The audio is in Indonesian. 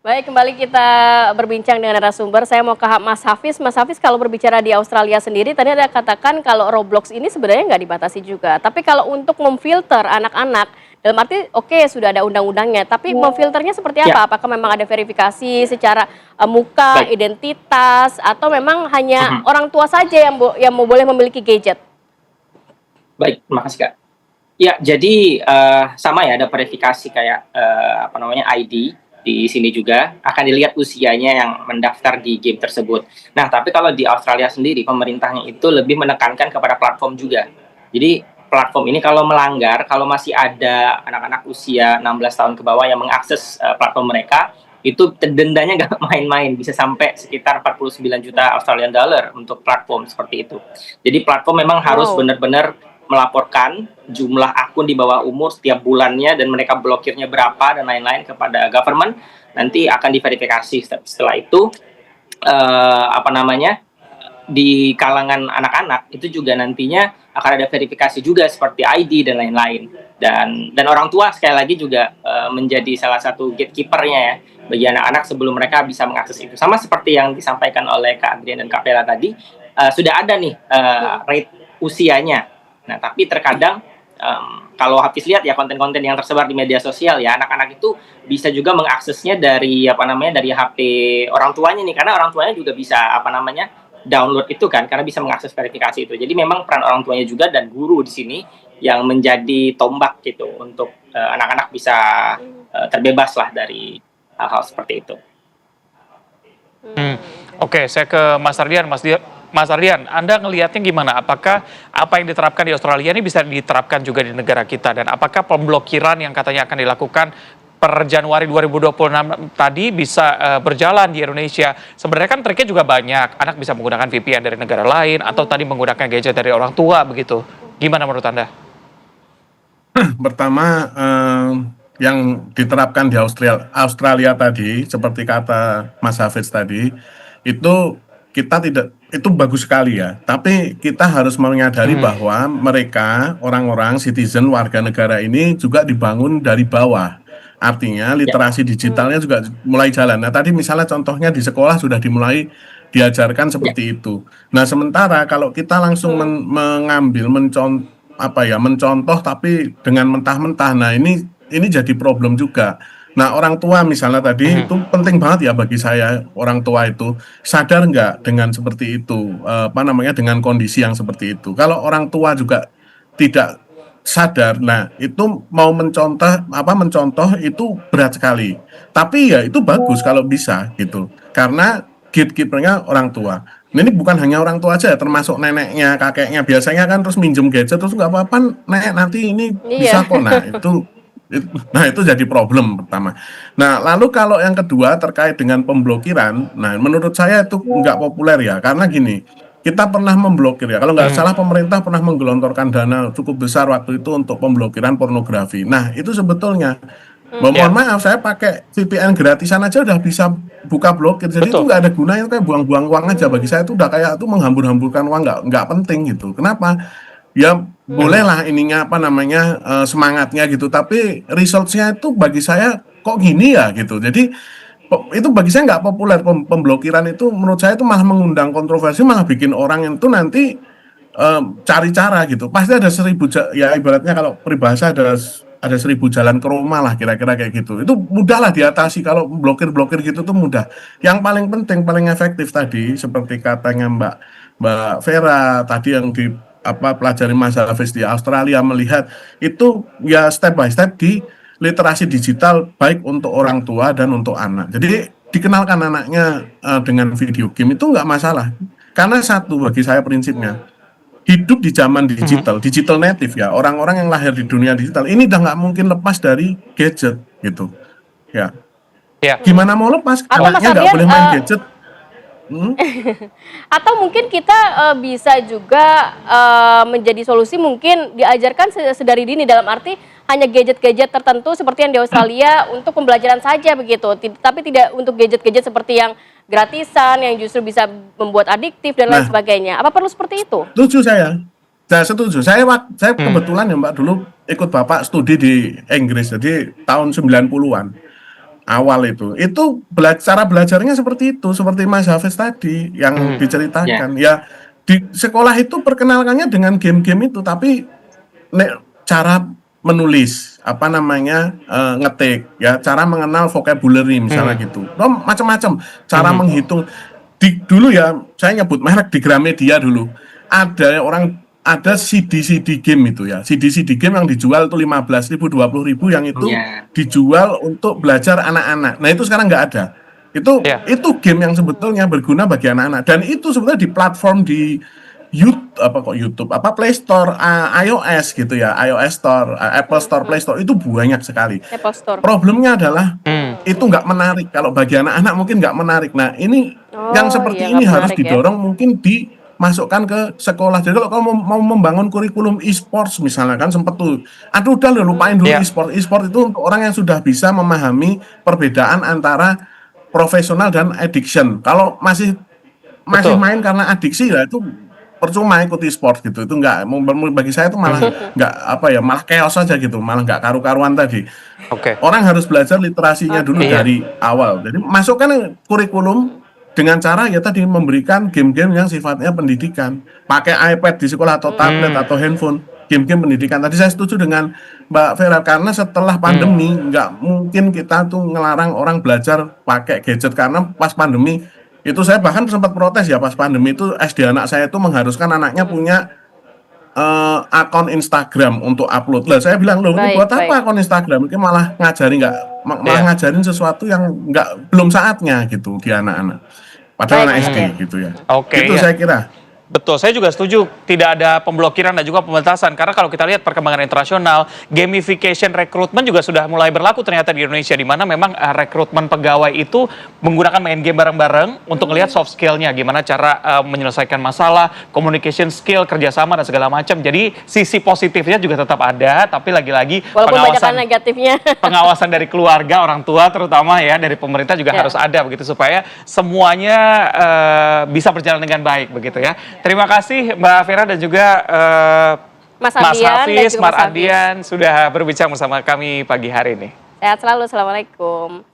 Baik, kembali kita berbincang dengan narasumber. Saya mau ke Mas Hafiz. Mas Hafiz, kalau berbicara di Australia sendiri, tadi ada katakan kalau Roblox ini sebenarnya nggak dibatasi juga. Tapi kalau untuk memfilter anak-anak, dalam arti oke sudah ada undang-undangnya, tapi memfilternya seperti Ya, apa? Apakah memang ada verifikasi secara muka, baik. identitas, atau memang hanya Mhm. orang tua saja yang mau boleh memiliki gadget? Baik, terima kasih, Kak. Ya, jadi, sama ya ada verifikasi kayak, ID di sini juga, akan dilihat usianya yang mendaftar di game tersebut. Nah, tapi kalau di Australia sendiri, pemerintahnya itu lebih menekankan kepada platform juga. Jadi, platform ini kalau melanggar, kalau masih ada anak-anak usia 16 tahun ke bawah yang mengakses, platform mereka, itu dendanya nggak main-main, bisa sampai sekitar 49 juta Australian dollar untuk platform seperti itu. Jadi platform memang harus Wow. benar-benar melaporkan jumlah akun di bawah umur setiap bulannya dan mereka blokirnya berapa dan lain-lain kepada government. Nanti akan diverifikasi. Setelah itu di kalangan anak-anak itu juga nantinya akan ada verifikasi juga seperti ID dan lain-lain. Dan orang tua sekali lagi juga menjadi salah satu gatekeepernya ya bagi anak-anak sebelum mereka bisa mengakses itu. Sama seperti yang disampaikan oleh Kak Adrian dan Kak Bella tadi, sudah ada nih Mm. rate usianya. Nah, tapi terkadang kalau Hafiz lihat ya konten-konten yang tersebar di media sosial ya, anak-anak itu bisa juga mengaksesnya dari dari HP orang tuanya nih, karena orang tuanya juga bisa download itu kan, karena bisa mengakses verifikasi itu. Jadi memang peran orang tuanya juga dan guru di sini yang menjadi tombak gitu untuk anak-anak bisa terbebas lah dari hal-hal seperti itu. Hmm, Hmm. oke, saya ke Mas Ardian. Mas Ardian, Anda ngelihatnya gimana? Apakah apa yang diterapkan di Australia ini bisa diterapkan juga di negara kita? Dan apakah pemblokiran yang katanya akan dilakukan per Januari 2026 tadi bisa berjalan di Indonesia? Sebenarnya kan triknya juga banyak. Anak bisa menggunakan VPN dari negara lain atau tadi menggunakan gadget dari orang tua begitu. Gimana menurut Anda? Pertama, yang diterapkan di Australia tadi, seperti kata Mas Hafiz tadi, itu kita tidak itu bagus sekali ya. Tapi kita harus menyadari Hmm, bahwa mereka orang-orang citizen warga negara ini juga dibangun dari bawah. Artinya Ya, literasi Hmm. digitalnya juga mulai jalan. Nah, tadi misalnya contohnya di sekolah sudah dimulai diajarkan ya, seperti itu. Nah, sementara kalau kita langsung Hmm. mengambil mencontoh tapi dengan mentah-mentah. Nah, ini jadi problem juga. Nah, orang tua misalnya tadi itu hmm, penting banget ya bagi saya, orang tua itu sadar nggak dengan seperti itu, dengan kondisi yang seperti itu. Kalau orang tua juga tidak sadar, nah itu mau mencontoh itu berat sekali. Tapi ya itu bagus kalau bisa gitu, karena gatekeeper-nya orang tua. Nah, ini bukan hanya orang tua aja, termasuk neneknya, kakeknya. Biasanya kan terus minjem gadget terus nggak apa-apa, nek nanti ini Iya. bisa kok. Nah itu jadi problem pertama. Nah, lalu kalau yang kedua terkait dengan pemblokiran, nah menurut saya itu nggak populer ya, karena gini, kita pernah memblokir ya. Kalau nggak hmm. salah pemerintah pernah menggelontorkan dana cukup besar waktu itu untuk pemblokiran pornografi. Nah, itu sebetulnya mohon Ya, maaf, saya pakai VPN gratisan aja udah bisa buka blokir. Jadi itu betul. nggak ada gunanya, kayak buang-buang uang aja. Bagi saya itu udah kayak itu menghambur-hamburkan uang, nggak penting gitu. Kenapa? Ya Hmm, bolehlah ininya semangatnya gitu. Tapi resultsnya itu bagi saya kok gini ya gitu. Jadi itu bagi saya nggak populer. Pemblokiran itu menurut saya itu malah mengundang kontroversi, malah bikin orang itu nanti cari cara gitu. Pasti ada ya ibaratnya kalau peribahasa ada 1.000 jalan ke Roma lah kira-kira kayak gitu. Itu mudah lah diatasi kalau blokir-blokir gitu tuh mudah. Yang paling penting, paling efektif tadi seperti katanya Mbak Mbak Vera tadi yang di pelajari Mas Hafiz di Australia, melihat itu ya step by step di literasi digital baik untuk orang tua dan untuk anak. Jadi dikenalkan anaknya dengan video game itu nggak masalah. Karena satu bagi saya prinsipnya, hidup di zaman hmm. digital native ya, orang-orang yang lahir di dunia digital ini udah nggak mungkin lepas dari gadget gitu. Ya, Ya. Hmm. gimana mau lepas? Atau Mas Anaknya nggak Ardian, boleh main gadget. Hmm? atau mungkin kita bisa juga menjadi solusi mungkin diajarkan sedari dini dalam arti hanya gadget-gadget tertentu seperti yang di Australia untuk pembelajaran saja begitu, tapi tidak untuk gadget-gadget seperti yang gratisan yang justru bisa membuat adiktif dan lain Nah, sebagainya. Apa perlu seperti itu? setuju saya. Saya setuju. Saya Hmm. kebetulan ya Mbak dulu ikut Bapak studi di Inggris, jadi tahun 90-an. awal itu cara belajarnya seperti itu, seperti Mas Hafiz tadi yang diceritakan. Ya di sekolah itu perkenalkannya dengan game-game itu, tapi cara menulis apa namanya ngetik ya, cara mengenal vocabulary misalnya gitu, macam-macam cara menghitung. Dulu ya saya nyebut merek di Gramedia dulu ada CD game itu ya, CD game yang dijual tuh 15.000 20.000 yang itu dijual untuk belajar anak-anak. Nah itu sekarang nggak ada. Itu game yang sebetulnya berguna bagi anak-anak, dan itu sebetulnya di platform di YouTube, Play Store, iOS gitu ya, iOS Store, Apple Store, Play Store itu banyak sekali. Apple Store. Problemnya adalah itu nggak menarik, kalau bagi anak-anak mungkin nggak menarik. Nah ini yang seperti ini harus didorong, mungkin dimasukkan ke sekolah. Jadi kalau mau membangun kurikulum e-sports misalnya, kan sempet tuh, aduh udah lupain dulu e-sport itu untuk orang yang sudah bisa memahami perbedaan antara profesional dan addiction. Kalau masih main karena adiksi ya itu percuma ikut e-sport gitu. Itu enggak, bagi saya itu malah enggak malah chaos aja gitu, malah enggak karu-karuan tadi. Orang harus belajar literasinya dulu dari awal. Jadi masukkan kurikulum dengan cara ya tadi memberikan game-game yang sifatnya pendidikan. Pakai iPad di sekolah atau tablet atau handphone, game-game pendidikan. Tadi saya setuju dengan Mbak Vera, karena setelah pandemi nggak mungkin kita tuh ngelarang orang belajar pakai gadget, karena pas pandemi itu saya bahkan sempat protes ya, pas pandemi itu SD anak saya itu mengharuskan anaknya punya akun Instagram untuk upload. Lah saya bilang, loh ini buat apa akun Instagram? Ini malah ngajarin sesuatu yang belum saatnya gitu di anak-anak. Padahal anak SD gitu ya. Itu saya kira. Betul, saya juga setuju tidak ada pemblokiran dan juga pembatasan, karena kalau kita lihat perkembangan internasional, gamification rekrutmen juga sudah mulai berlaku ternyata di Indonesia, di mana memang rekrutmen pegawai itu menggunakan main game bareng-bareng untuk melihat soft skill-nya, gimana cara menyelesaikan masalah, communication skill, kerjasama dan segala macam. Jadi sisi positifnya juga tetap ada, tapi lagi-lagi pengawasan dari keluarga, orang tua terutama ya, dari pemerintah juga harus ada begitu, supaya semuanya bisa berjalan dengan baik begitu ya. Terima kasih Mbak Vera dan juga Mas Hafiz, Mas Ardian sudah berbincang bersama kami pagi hari ini. Sehat selalu, Assalamualaikum.